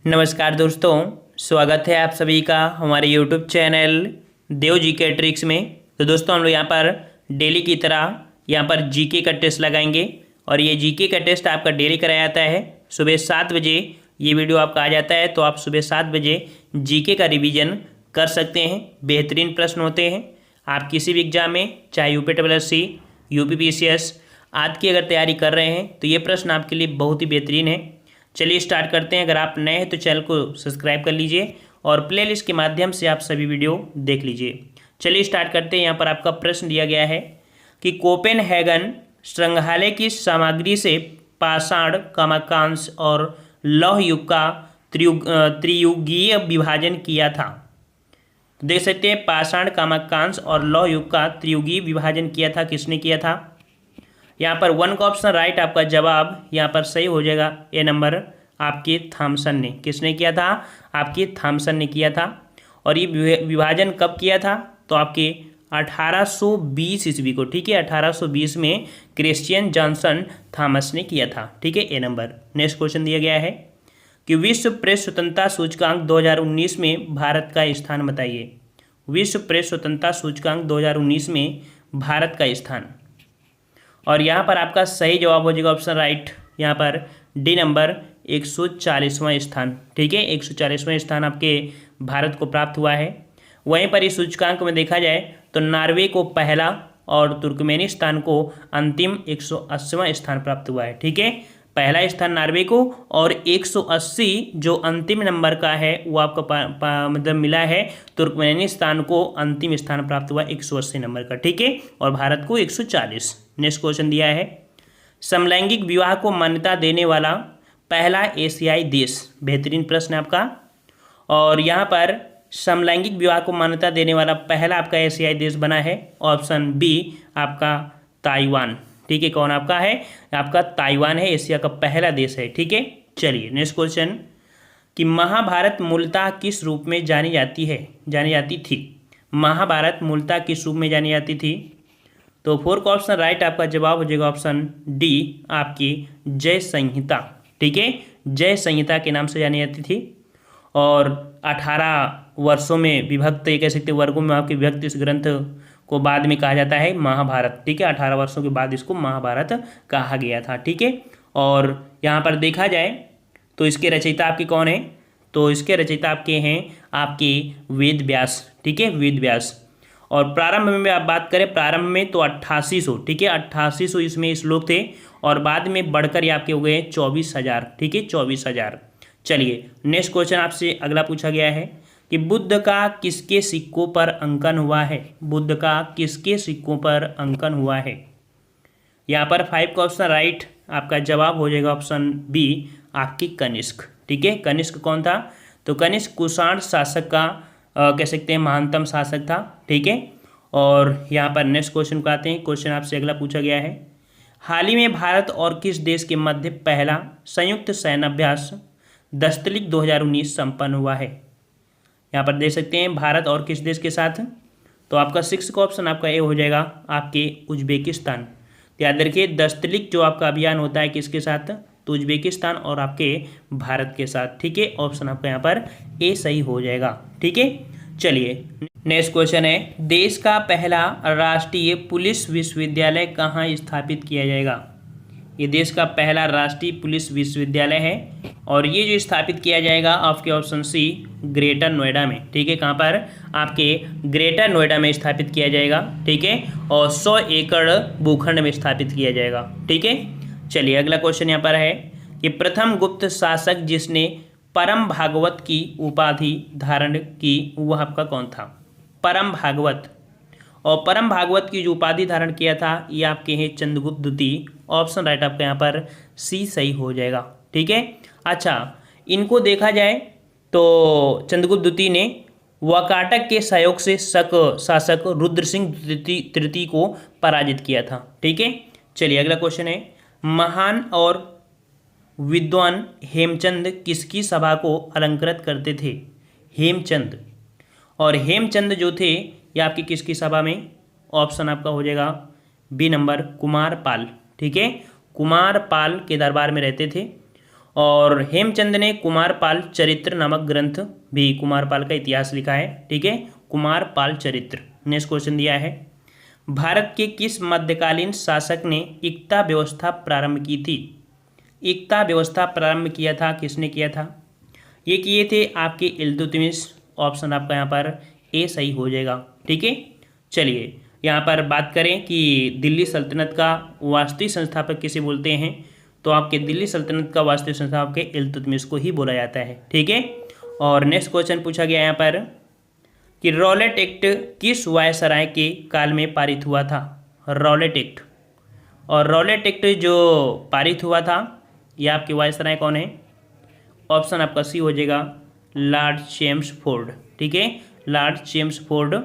नमस्कार दोस्तों, स्वागत है आप सभी का हमारे YouTube चैनल देव जी के ट्रिक्स में। तो दोस्तों हम लोग यहाँ पर डेली की तरह यहाँ पर जीके का टेस्ट लगाएंगे और ये जीके का टेस्ट आपका डेली कराया जाता है। सुबह 7 बजे ये वीडियो आपका आ जाता है, तो आप सुबह 7 बजे जीके का रिवीजन कर सकते हैं। बेहतरीन प्रश्न होते हैं। आप किसी भी एग्जाम में, चाहे UPSSC, UPPCS आदि की अगर तैयारी कर रहे हैं तो ये प्रश्न आपके लिए बहुत ही बेहतरीन है। चलिए स्टार्ट करते हैं। अगर आप नए हैं तो चैनल को सब्सक्राइब कर लीजिए और प्लेलिस्ट के माध्यम से आप सभी वीडियो देख लीजिए। चलिए स्टार्ट करते हैं। यहाँ पर आपका प्रश्न दिया गया है कि कोपेनहेगन संग्रहालय की सामग्री से पाषाण, कांस्य और लौह युग का त्रियुगीय विभाजन किया था। देख सकते हैं पाषाण, कांस्य और लौह युग का त्रियुगीय विभाजन किया था। किसने किया था? यहाँ पर 1 का ऑप्शन राइट, आपका जवाब यहाँ पर सही हो जाएगा। ए नंबर आपके थॉमसन ने। किसने किया था? आपके थॉमसन ने किया था। और ये विभाजन कब किया था? तो आपके 1820 ईस्वी को। ठीक है, 1820 में क्रिश्चियन जॉनसन थॉमस ने किया था। ठीक है, ए नंबर। नेक्स्ट क्वेश्चन दिया गया है कि विश्व प्रेस स्वतंत्रता सूचकांक 2019 में भारत का स्थान बताइए। विश्व प्रेस स्वतंत्रता सूचकांक 2019 में भारत का स्थान, और यहाँ पर आपका सही जवाब हो जाएगा ऑप्शन राइट। यहाँ पर डी नंबर 140वां स्थान। ठीक है, 140वां स्थान आपके भारत को प्राप्त हुआ है। वहीं पर इस सूचकांक में देखा जाए तो नॉर्वे को पहला और तुर्कमेनिस्तान को अंतिम 180वां स्थान प्राप्त हुआ है। ठीक है, पहला स्थान नॉर्वे को और 180 जो अंतिम नंबर का है वो आपको मतलब मिला है तुर्कमेनिस्तान को। अंतिम स्थान प्राप्त हुआ 180 नंबर का। ठीक है, और भारत को 140। नेक्स्ट क्वेश्चन दिया है समलैंगिक विवाह को मान्यता देने वाला पहला एशियाई देश। बेहतरीन प्रश्न है आपका। और यहाँ पर समलैंगिक विवाह को मान्यता देने वाला पहला आपका एशियाई देश बना है ऑप्शन बी आपका ताइवान। ठीक है, कौन आपका है? आपका ताइवान है, एशिया का पहला देश है। ठीक है, चलिए नेक्स्ट क्वेश्चन कि महाभारत मूलतः किस रूप में जानी जाती थी। महाभारत मूलतः किस रूप में जानी जाती थी? तो 4 का ऑप्शन राइट, आपका जवाब हो जाएगा ऑप्शन डी आपकी जय संहिता। ठीक है, जय संहिता के नाम से जानी जाती थी। और 18 वर्षों में विभक्त, ये कह सकते वर्गों में आपकी विभक्त इस ग्रंथ को बाद में कहा जाता है महाभारत। ठीक है, 18 वर्षों के बाद इसको महाभारत कहा गया था। ठीक है, और यहाँ पर देखा जाए तो इसके रचयिता आपके कौन है? तो इसके रचयिता आपके हैं आपके वेद व्यास। ठीक है, वेद व्यास। और प्रारंभ में आप बात करें, प्रारंभ में तो 8800। ठीक है, 8800 इसमें श्लोक थे और बाद में बढ़कर ये आपके हो गए 24,000। ठीक है, 24,000। चलिए नेक्स्ट क्वेश्चन आपसे अगला पूछा गया है कि बुद्ध का किसके सिक्कों पर अंकन हुआ है। बुद्ध का किसके सिक्कों पर अंकन हुआ है? यहाँ पर 5 का ऑप्शन राइट, आपका जवाब हो जाएगा ऑप्शन बी आपकी कनिष्क। ठीक है, कनिष्क कौन था? तो कनिष्क कुषाण शासक का कह सकते हैं महानतम शासक था। ठीक है, और यहाँ पर नेक्स्ट क्वेश्चन को आते हैं। क्वेश्चन आपसे अगला पूछा गया है हाल ही में भारत और किस देश के मध्य पहला संयुक्त सैन्याभ्यास दस्तलिक 2019 संपन्न हुआ है। यहाँ पर देख सकते हैं भारत और किस देश के साथ? तो आपका 6 का ऑप्शन आपका ए हो जाएगा आपके उज्बेकिस्तान। याद रखिए दस्तलिक जो आपका अभियान होता है किसके साथ? तो उज्बेकिस्तान और आपके भारत के साथ। ठीक है, ऑप्शन आपका यहाँ पर ए सही हो जाएगा। ठीक है, चलिए नेक्स्ट क्वेश्चन है देश का पहला राष्ट्रीय पुलिस विश्वविद्यालय कहाँ स्थापित किया जाएगा। ये देश का पहला राष्ट्रीय पुलिस विश्वविद्यालय है और ये जो स्थापित किया जाएगा आपके ऑप्शन सी ग्रेटर नोएडा में। ठीक है, कहाँ पर? आपके ग्रेटर नोएडा में स्थापित किया जाएगा। ठीक है, और 100 एकड़ भूखंड में स्थापित किया जाएगा। ठीक है, चलिए अगला क्वेश्चन यहाँ पर है कि प्रथम गुप्त शासक जिसने परम भागवत की उपाधि धारण की वह आपका कौन था? परम भागवत। और परम भागवत की जो उपाधि धारण किया था ये आपके हैं चंद्रगुप्त द्वितीय। ऑप्शन राइट आपका यहाँ पर सी सही हो जाएगा। ठीक है, अच्छा इनको देखा जाए तो चंद्रगुप्त द्वितीय ने वाकाटक के सहयोग से शक शासक रुद्र सिंह तृतीय को पराजित किया था। ठीक है, चलिए अगला क्वेश्चन है महान और विद्वान हेमचंद किसकी सभा को अलंकृत करते थे? हेमचंद। और हेमचंद जो थे ये आपकी किसकी सभा में? ऑप्शन आपका हो जाएगा बी नंबर कुमारपाल। ठीक है, कुमारपाल के दरबार में रहते थे। और हेमचंद ने कुमारपाल चरित्र नामक ग्रंथ भी, कुमारपाल का इतिहास लिखा है, ठीक है, कुमारपाल चरित्र। नेक्स्ट क्वेश्चन दिया है, भारत के किस मध्यकालीन शासक ने इक्ता व्यवस्था प्रारंभ की थी? इक्ता व्यवस्था प्रारंभ किया था, किसने किया था? ये किए थे आपके इल्तुतमिश। ऑप्शन आपका यहाँ पर ए सही हो जाएगा, ठीक है। चलिए यहाँ पर बात करें कि दिल्ली सल्तनत का वास्तविक संस्थापक किसे बोलते हैं, तो आपके दिल्ली सल्तनत का वास्तविक संस्थापक इल्तुतमिश को ही बोला जाता है, ठीक है। और नेक्स्ट क्वेश्चन पूछा गया यहाँ पर कि रॉलेट एक्ट किस वायसराय के काल में पारित हुआ था? रॉलेट एक्ट, और रॉलेट एक्ट जो पारित हुआ था यह आपके वायसराय कौन है? ऑप्शन आपका सी हो जाएगा, लॉर्ड चेम्सफोर्ड, ठीक है। लॉर्ड चेम्सफोर्ड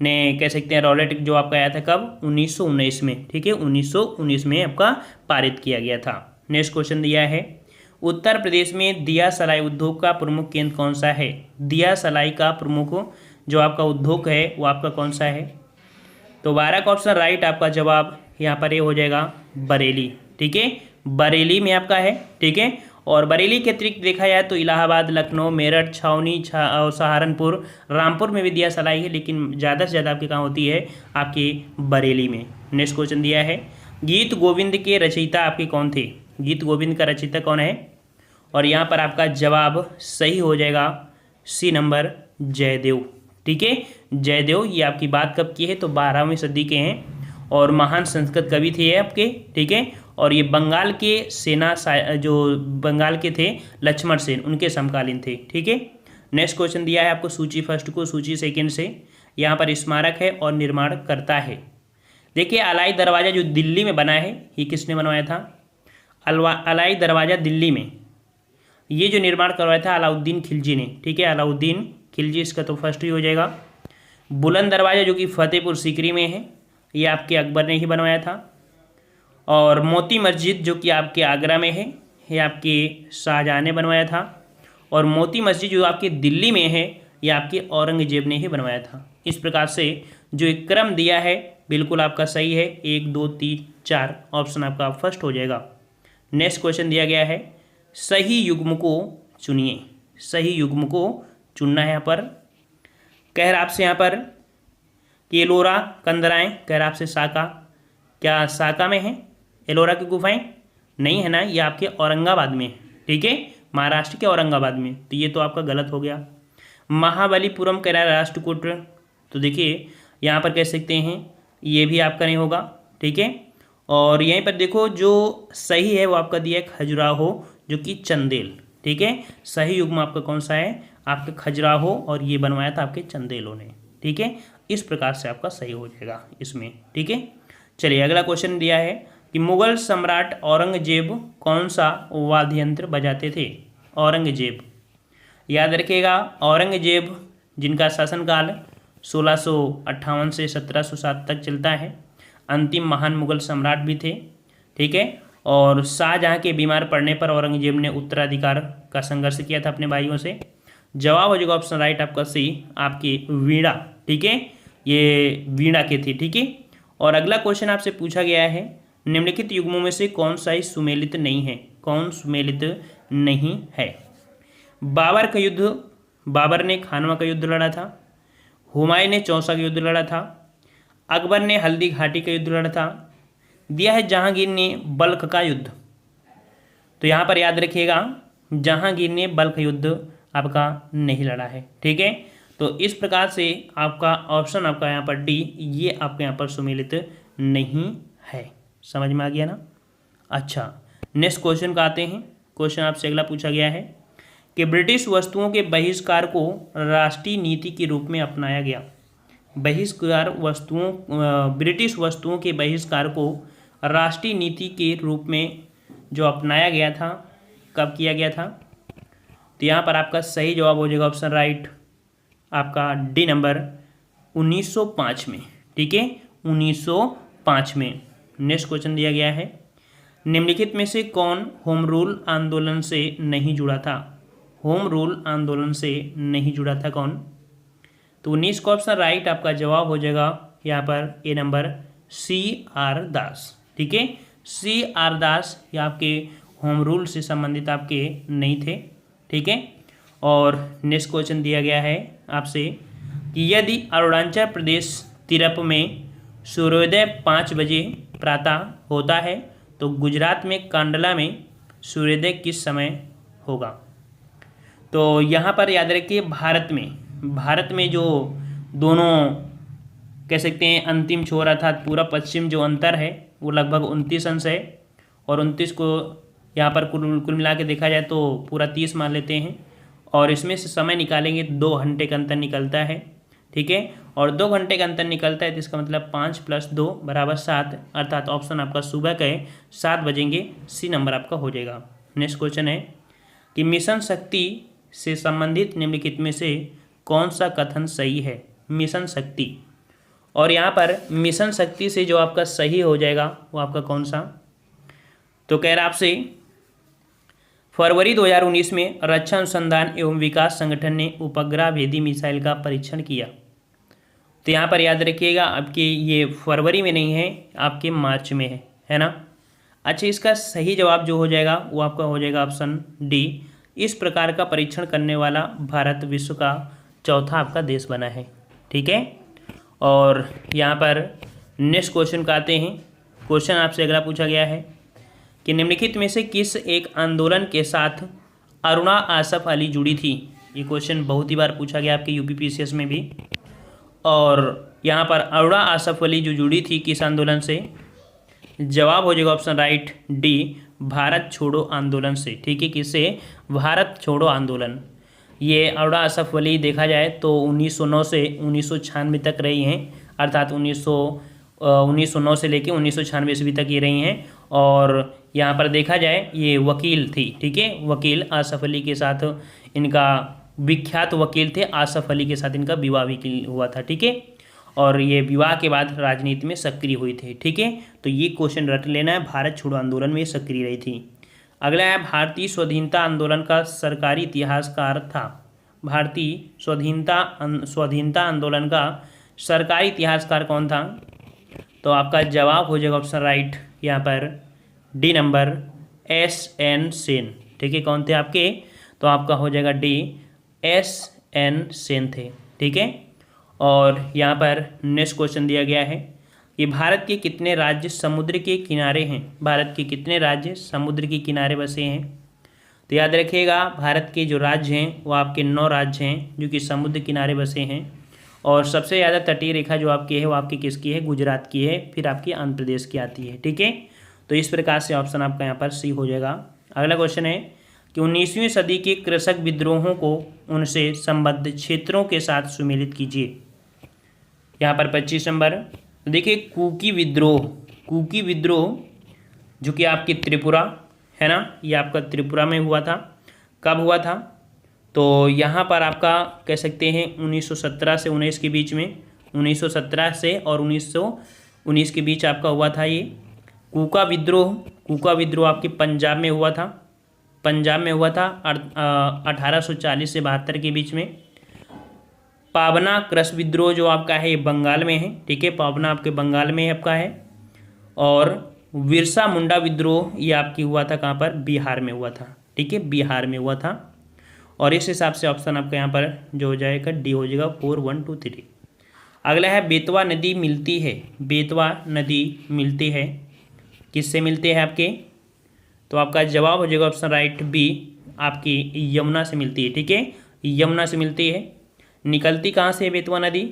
ने कह सकते हैं रॉलेट एक्ट जो आपका आया था कब? 1919 में, ठीक है, 1919 में आपका पारित किया गया था। नेक्स्ट क्वेश्चन दिया है, उत्तर प्रदेश में दिया सलाई उद्योग का प्रमुख केंद्र कौन सा है? दिया सलाई का प्रमुख जो आपका उद्योग है वो आपका कौन सा है? तो 12 का ऑप्शन राइट आपका जवाब यहाँ पर ये हो जाएगा बरेली, ठीक है, बरेली में आपका है, ठीक है। और बरेली के अतिरिक्त देखा जाए तो इलाहाबाद, लखनऊ, मेरठ, छावनी, सहारनपुर, रामपुर में भी दिया सलाई है, लेकिन ज़्यादा से ज़्यादा आपकी कहाँ होती है? आपकी बरेली में। नेक्स्ट क्वेश्चन दिया है, गीत गोविंद के रचयिता आपके कौन थे? गीत गोविंद का रचयिता कौन है? और यहाँ पर आपका जवाब सही हो जाएगा सी नंबर, जयदेव, ठीक है, जयदेव। ये आपकी बात कब की है? तो 12वीं सदी के हैं और महान संस्कृत कवि थे ये आपके, ठीक है। और ये बंगाल के सेना जो बंगाल के थे लक्ष्मण सेन, उनके समकालीन थे, ठीक है। नेक्स्ट क्वेश्चन दिया है आपको सूची फर्स्ट को सूची सेकंड से, यहाँ पर स्मारक है और निर्माण करता है। देखिए अलाई दरवाज़ा जो दिल्ली में बना है ये किसने बनवाया था? अलाई दरवाज़ा दिल्ली में ये जो निर्माण करवाया था अलाउद्दीन खिलजी ने, ठीक है, अलाउद्दीन खिलजी, इसका तो फर्स्ट ही हो जाएगा। बुलंद दरवाज़ा जो कि फतेहपुर सीकरी में है ये आपके अकबर ने ही बनवाया था। और मोती मस्जिद जो कि आपके आगरा में है ये आपके शाहजहाँ ने बनवाया था। और मोती मस्जिद जो आपके दिल्ली में है ये आपके औरंगजेब ने ही बनवाया था। इस प्रकार से जो एक क्रम दिया है बिल्कुल आपका सही है, 1 2 3 4 ऑप्शन आपका फर्स्ट हो जाएगा। नेक्स्ट क्वेश्चन दिया गया है, सही युग्म को चुनिए। सही युग्म को चुनना है यहाँ पर। कह रहा आपसे यहाँ पर कि एलोरा कंदराएँ, कह रहा आपसे साका, क्या साका में है एलोरा की गुफाएं? नहीं है ना, ये आपके औरंगाबाद में है, ठीक है, महाराष्ट्र के औरंगाबाद में, तो ये तो आपका गलत हो गया। महाबलीपुरम कह रहा है राष्ट्रकूट, तो देखिए यहाँ पर कह सकते हैं ये भी आपका नहीं होगा, ठीक है। और यहीं पर देखो जो सही है वो आपका दिया है खजुराहो जो कि चंदेल, ठीक है। सही युग्म आपका कौन सा है? आपके खजुराहो, और ये बनवाया था आपके चंदेलों ने, ठीक है। इस प्रकार से आपका सही हो जाएगा इसमें, ठीक है। चलिए अगला क्वेश्चन दिया है कि मुगल सम्राट औरंगजेब कौन सा वाद्य यंत्र बजाते थे? औरंगजेब, याद रखिएगा औरंगजेब जिनका शासनकाल 1658 से 1707 तक चलता है, अंतिम महान मुगल सम्राट भी थे, ठीक है। और शाहजहाँ के बीमार पड़ने पर औरंगजेब ने उत्तराधिकार का संघर्ष किया था अपने भाइयों से। जवाब हो जाएगा ऑप्शन राइट आपका सी, आपकी वीणा, ठीक है, ये वीणा के थे, ठीक है। और अगला क्वेश्चन आपसे पूछा गया है, निम्नलिखित युग्मों में से कौन सा ही सुमेलित नहीं है? कौन सुमेलित नहीं है? बाबर का युद्ध, बाबर ने खानवा का युद्ध लड़ा था, हुमायूं ने चौसा का युद्ध लड़ा था, अकबर ने हल्दी घाटी का युद्ध लड़ा था, दिया है जहांगीर ने बल्ख का युद्ध। तो यहाँ पर याद रखिएगा जहांगीर ने बल्ख युद्ध आपका नहीं लड़ा है, ठीक है। तो इस प्रकार से आपका ऑप्शन आपका यहाँ पर डी, ये आपके यहाँ पर सुमेलित नहीं है। समझ में आ गया ना? अच्छा नेक्स्ट क्वेश्चन का आते हैं। क्वेश्चन आपसे अगला पूछा गया है कि ब्रिटिश वस्तुओं के बहिष्कार को राष्ट्रीय नीति के रूप में अपनाया गया। बहिष्कार वस्तुओं, ब्रिटिश वस्तुओं के बहिष्कार को राष्ट्रीय नीति के रूप में जो अपनाया गया था, कब किया गया था? तो यहाँ पर आपका सही जवाब हो जाएगा ऑप्शन राइट आपका डी नंबर 1905 में, ठीक है, 1905 में। नेक्स्ट क्वेश्चन दिया गया है, निम्नलिखित में से कौन होम रूल आंदोलन से नहीं जुड़ा था? होम रूल आंदोलन से नहीं जुड़ा था कौन? तो 19 का ऑप्शन राइट आपका जवाब हो जाएगा यहाँ पर ए नंबर सी आर दास, ठीक है। सी आर दास ये आपके होम रूल से संबंधित आपके नहीं थे। ठीक है। और नेक्स्ट क्वेश्चन दिया गया है आपसे कि यदि अरुणाचल प्रदेश तिरप में सूर्योदय 5 बजे प्रातः होता है तो गुजरात में कांडला में सूर्योदय किस समय होगा। तो यहाँ पर याद रखिए भारत में जो दोनों कह सकते हैं अंतिम छोर अर्थात पूरा पश्चिम जो अंतर है वो लगभग 29 अंश है, और 29 को यहाँ पर कुल मिला के देखा जाए तो पूरा 30 मान लेते हैं, और इसमें से समय निकालेंगे 2 घंटे का अंतर निकलता है। ठीक है। और 2 घंटे का अंतर निकलता है तो इसका मतलब 5 + 2 = 7, अर्थात ऑप्शन आपका सुबह का है 7 बजेंगे, सी नंबर आपका हो जाएगा। नेक्स्ट क्वेश्चन है कि मिशन शक्ति से संबंधित निम्नलिखित में से कौन सा कथन सही है। मिशन शक्ति, और यहाँ पर मिशन शक्ति से जो आपका सही हो जाएगा वो आपका कौन सा, तो कह रहा आपसे फरवरी 2019 में रक्षा अनुसंधान एवं विकास संगठन ने उपग्रह भेदी मिसाइल का परीक्षण किया। तो यहाँ पर याद रखिएगा आपके ये फरवरी में नहीं है, आपके मार्च में है ना। अच्छा, इसका सही जवाब जो हो जाएगा वो आपका हो जाएगा ऑप्शन डी। इस प्रकार का परीक्षण करने वाला भारत विश्व का चौथा आपका देश बना है। ठीक है। और यहाँ पर नेक्स्ट क्वेश्चन का आते हैं। क्वेश्चन आपसे अगला पूछा गया है कि निम्नलिखित में से किस एक आंदोलन के साथ अरुणा आसफ अली जुड़ी थी। ये क्वेश्चन बहुत ही बार पूछा गया आपके यूपीपीसीएस में भी, और यहाँ पर अरुणा आसफ अली जो जुड़ी थी किस आंदोलन से, जवाब हो जाएगा ऑप्शन राइट डी, भारत छोड़ो आंदोलन से। ठीक है, किससे, भारत छोड़ो आंदोलन। ये अरुणा आसफ अली देखा जाए तो 1909 से 1996 तक रही हैं, अर्थात 1909 से लेकर 1996 ईस्वी तक ये रही हैं। और यहाँ पर देखा जाए ये वकील थी। ठीक है, वकील आसफ अली के साथ इनका विख्यात वकील थे, आसफ अली के साथ इनका विवाह भी हुआ था। ठीक है, और ये विवाह के बाद राजनीति में सक्रिय हुई थी। ठीक है, तो ये क्वेश्चन रट लेना है, भारत छोड़ो आंदोलन में सक्रिय रही थी। अगला है भारतीय स्वाधीनता आंदोलन का सरकारी इतिहासकार था। भारतीय स्वाधीनता आंदोलन का सरकारी इतिहासकार कौन था, तो आपका जवाब हो जाएगा ऑप्शन राइट यहाँ पर डी नंबर, SN सेन। ठीक है, कौन थे आपके, तो आपका हो जाएगा डी, SN सेन थे। ठीक है। और यहाँ पर नेक्स्ट क्वेश्चन दिया गया है कि भारत के कितने राज्य समुद्र के किनारे हैं। भारत के कितने राज्य समुद्र के किनारे बसे हैं, तो याद रखिएगा भारत के जो राज्य हैं वो आपके 9 राज्य हैं जो कि समुद्र किनारे बसे हैं, और सबसे ज़्यादा तटीय रेखा जो आपकी है वो आपकी किसकी है, गुजरात की है, फिर आपकी आंध्र प्रदेश की आती है। ठीक है, तो इस प्रकार से ऑप्शन आपका यहाँ पर सी हो जाएगा। अगला क्वेश्चन है कि 19वीं सदी के कृषक विद्रोहों को उनसे संबद्ध क्षेत्रों के साथ सुमेलित कीजिए। यहाँ पर 25 नंबर, तो देखिए कुकी विद्रोह जो कि आपकी त्रिपुरा है ना, ये आपका त्रिपुरा में हुआ था। कब हुआ था, तो यहाँ पर आपका कह सकते हैं 1917 से 19 के बीच में, 1917 से और 1919 के बीच आपका हुआ था ये कुका विद्रोह आपके पंजाब में हुआ था। 1840 से 72 के बीच में। पाबना क्रश विद्रोह जो आपका है ये बंगाल में है। ठीक है, पाबना आपके बंगाल में आपका है। और बिरसा मुंडा विद्रोह ये आपकी हुआ था कहाँ पर, बिहार में हुआ था। ठीक है, बिहार में हुआ था। और इस हिसाब से ऑप्शन आपका यहाँ पर जो हो जाएगा डी हो जाएगा 4, 1, 2, 3। अगला है बेतवा नदी मिलती है। बेतवा नदी मिलती है, किससे मिलते हैं आपके, तो आपका जवाब हो जाएगा ऑप्शन राइट बी, आपकी यमुना से मिलती है। ठीक है, यमुना से मिलती है। निकलती कहाँ से है बेतवा नदी,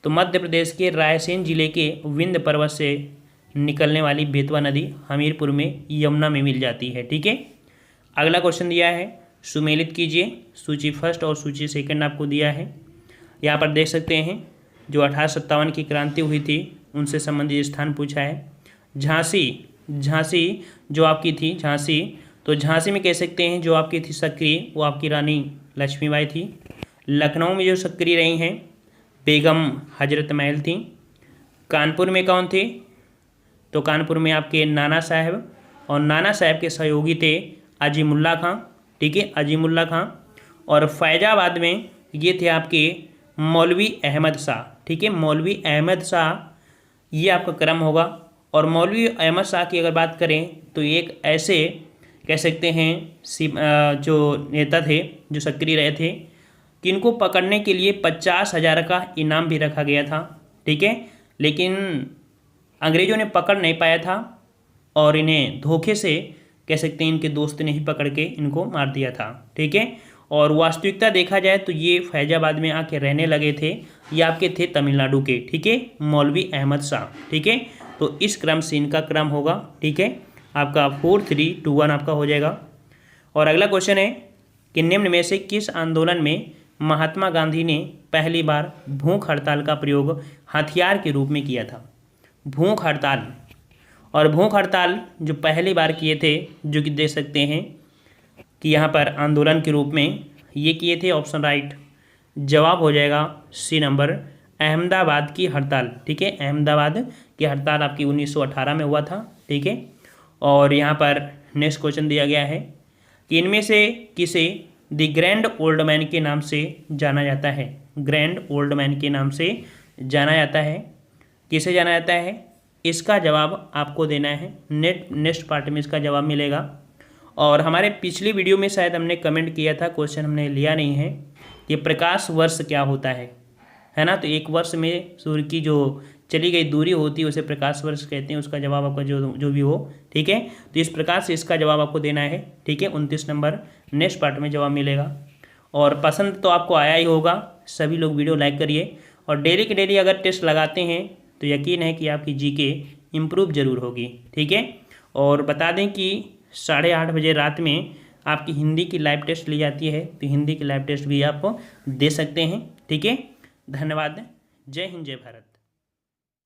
तो मध्य प्रदेश के रायसेन जिले के विंध्य पर्वत से निकलने वाली बेतवा नदी हमीरपुर में यमुना में मिल जाती है। ठीक है। अगला क्वेश्चन दिया है सुमेलित कीजिए। सूची फर्स्ट और सूची सेकंड आपको दिया है। यहाँ पर देख सकते हैं जो 1857 की क्रांति हुई थी उनसे संबंधित स्थान पूछा है। झांसी जो आपकी थी झांसी, तो झांसी में कह सकते हैं जो आपकी थी सक्रिय वो आपकी रानी लक्ष्मीबाई थी। लखनऊ में जो सक्रिय रही हैं बेगम हजरत महल थी। कानपुर में कौन थे, तो कानपुर में आपके नाना साहब, और नाना साहब के सहयोगी थे अजीमुल्ला खां। ठीक है, अजीमुल्ला खां। और फैजाबाद में ये थे आपके मौलवी अहमद शाह। ठीक है, मौलवी अहमद शाह ये आपका क्रम होगा। और मौलवी अहमद शाह की अगर बात करें तो एक ऐसे कह सकते हैं जो नेता थे, जो सक्रिय रहे थे, कि इनको पकड़ने के लिए 50,000 का इनाम भी रखा गया था। ठीक है, लेकिन अंग्रेज़ों ने पकड़ नहीं पाया था और इन्हें धोखे से कह सकते हैं इनके दोस्त ने ही पकड़ के इनको मार दिया था। ठीक है, और वास्तविकता देखा जाए तो ये फैजाबाद में आके रहने लगे थे। ये आपके थे तमिलनाडु के, ठीक है, मौलवी अहमद शाह। ठीक है, तो इस क्रम से इनका क्रम होगा। ठीक है, आपका 4, 3, 2, 1 आपका हो जाएगा। और अगला क्वेश्चन है कि निम्न में से किस आंदोलन में महात्मा गांधी ने पहली बार भूख हड़ताल का प्रयोग हथियार के रूप में किया था? भूख हड़ताल, और भूख हड़ताल जो पहली बार किए थे, जो कि देख सकते हैं कि यहाँ पर आंदोलन के रूप में ये किए थे। ऑप्शन राइट जवाब हो जाएगा सी नंबर, अहमदाबाद की हड़ताल। ठीक है, अहमदाबाद की हड़ताल आपकी 1918 में हुआ था। ठीक है, और यहाँ पर नेक्स्ट क्वेश्चन दिया गया है कि इनमें से किसे द ग्रैंड ओल्ड मैन के नाम से जाना जाता है? ग्रैंड ओल्ड मैन के नाम से जाना जाता है, किसे जाना जाता है? इसका जवाब आपको देना है, नेक्स्ट पार्ट में इसका जवाब मिलेगा। और हमारे पिछली वीडियो में शायद हमने कमेंट किया था, क्वेश्चन हमने लिया नहीं है, कि प्रकाश वर्ष क्या होता है ना? तो एक वर्ष में सूर्य की जो चली गई दूरी होती है उसे प्रकाश वर्ष कहते हैं। उसका जवाब आपका जो भी हो। ठीक है, तो इस प्रकार से इसका जवाब आपको देना है। ठीक है, 29 नंबर नेक्स्ट पार्ट में जवाब मिलेगा। और पसंद तो आपको आया ही होगा, सभी लोग वीडियो लाइक करिए। और डेली के डेली अगर टेस्ट लगाते हैं तो यकीन है कि आपकी जीके इम्प्रूव जरूर होगी। ठीक है, और बता दें कि 8:30 बजे रात में आपकी हिंदी की लाइव टेस्ट ली जाती है, तो हिंदी की लाइव टेस्ट भी आप दे सकते हैं। ठीक है, धन्यवाद। जय हिंद, जय भारत।